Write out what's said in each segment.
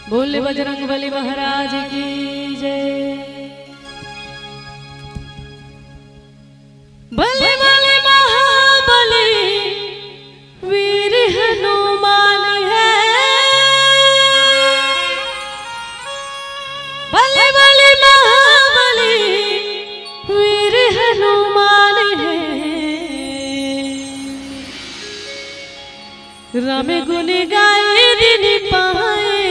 बोले बजरंगबली महाराज की जय। बले बले महाबली वीर हनुमान है, बले बले महाबली वीर हनुमान है। राम गुण गाए दिन पाए,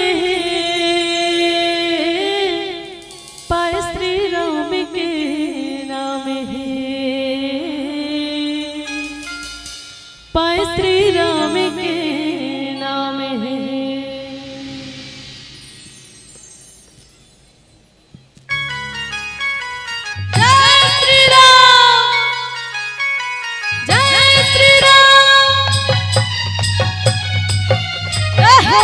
पाए श्री राम के नाम है, पाए श्री राम के नाम है। जय श्री राम, जय श्री राम, जय हो।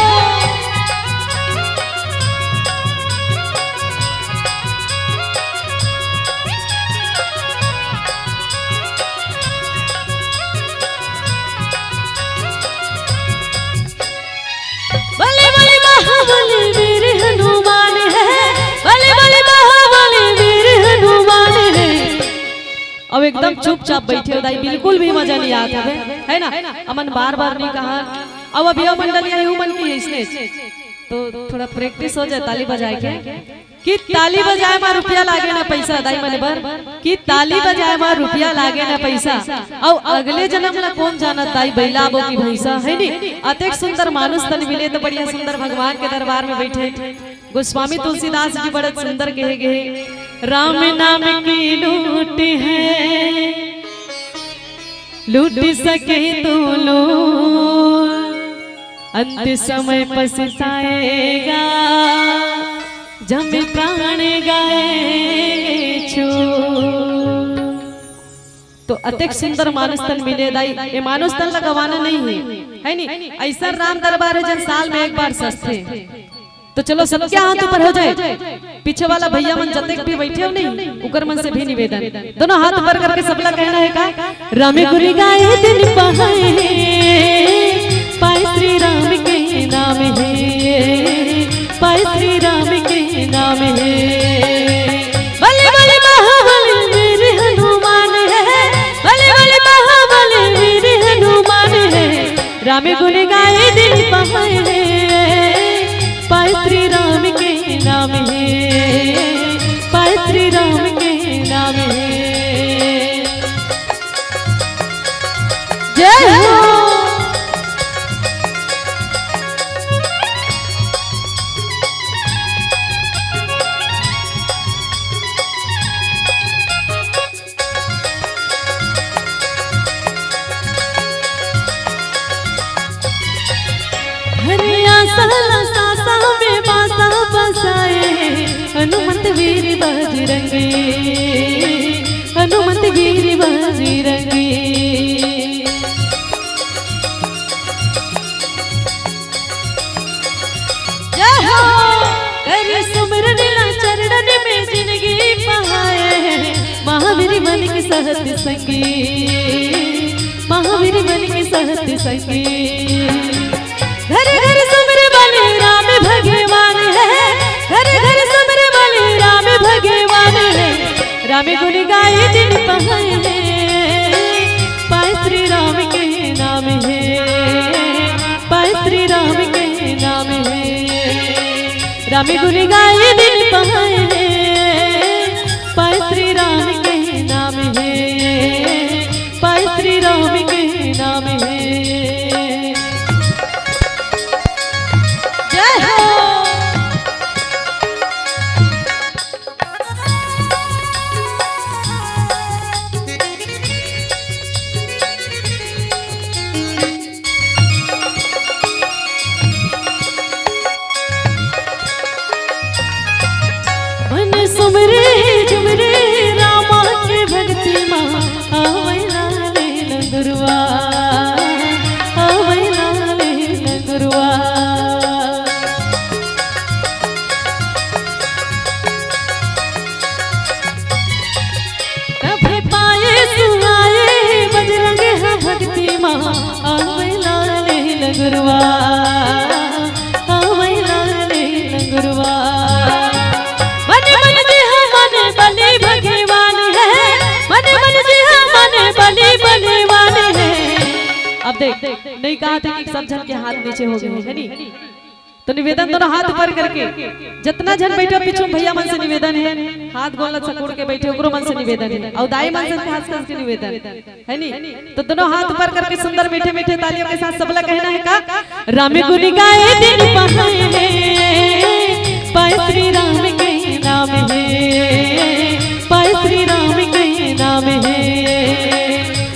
बले बले महाबली वीर हनुमान है, बले बले महाबली वीर हनुमान है। अब एकदम चुपचाप बैठे हो दाई, बिल्कुल भी मजा नहीं आता है ना। अमन बार बार नहीं कहा। अब अभी मंडलिया यूं मन की है इसने, तो थोड़ा प्रैक्टिस हो जाए ताली बजाए के कि ताली बजाए मां रुपया लागे ना पैसा। दाई मने बर कि ताली बजाए मां रुपया लागे ना पैसा। और अगले जन्म ला कौन जानत दाई बैलाबो की भैंसा है नी। अतेक सुंदर मानुष तन मिले तो बढ़िया सुंदर भगवान के दरबार में बैठे। गोस्वामी तुलसीदास जी बड़े सुंदर कहे गए, राम नाम की लूट है लूट सके तो लो, अंत समय पछताएगा जब प्राण गाएंगे छो। तो अतेक सुंदर मानुष तन मिले दाई, ये मानुष तन लगवाना नहीं है नी। ऐसा राम दरबार है जन साल में एक बार सस्ते। तो चलो सबके हाथ ऊपर हो जाए। पीछे वाला भैया मन जतेक भी बैठे हो नहीं, उकर मन से भी निवेदन, दोनों हाथ ऊपर करके सबला कहना है का, राम गुण गाए दिन पाए, पाए श्री राम के नाम है, पाए श्री राम के नाम है। बले बले महाबली वीर हनुमान है, बले बले महाबली वीर हनुमान है। राम गुण गाए दिन पाए, पाए श्री राम के नाम है, पाए श्री राम के नाम है। जय हो। में बासा बसाए हनुमंत वीर बजरंगी, हनुमंत वीर बजरंगी। जय हो। कर सुमरन चरणन में जिंदगी बहाए, महावीर मन के सहत संगी, महावीर मन के सहत संगी। घर घर सुमर वाले राम भगवान है, घर घर सुमर वाले राम भगवान है। राम गुण गाए दिन पाए, पाए श्री राम के नाम है, पाए श्री राम के नाम है। राम गुण गाए दिन पाए, पाए श्री राम के नाम है, पाए श्री राम के नाम है। देख नहीं कहा था कि सब जन के हाथ नीचे हो गए है नी, तो निवेदन दोनों हाथ ऊपर करके जितना जन बैठे पीछे भैया मन से निवेदन है, हाथ गोल सकुड़ के बैठे ओकरो मन से निवेदन है और दाई मन से खास के निवेदन है नी। तो दोनों हाथ ऊपर करके सुंदर मीठे मीठे तालियों के साथ सबला कहना है का राम गुण गाए दिन पहाए पाए श्री राम के नाम है, पाए श्री राम के नाम है।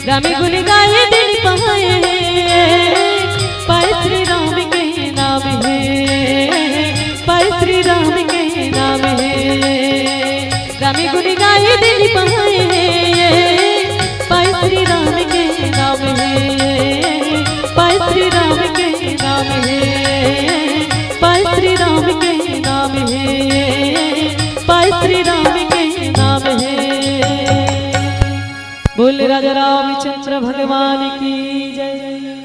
राम गुण गाए दिन पहाए पाए श्री राम के नाम है, पाए श्री राम के नाम है। राम गुण गाए दिन पहाए पाए श्री राम के नाम है, पाए श्री राम के नाम है, पाए श्री राम के नाम है, पाए श्री राम के नाम है। बोल राजा रामचंद्र भगवान की जय।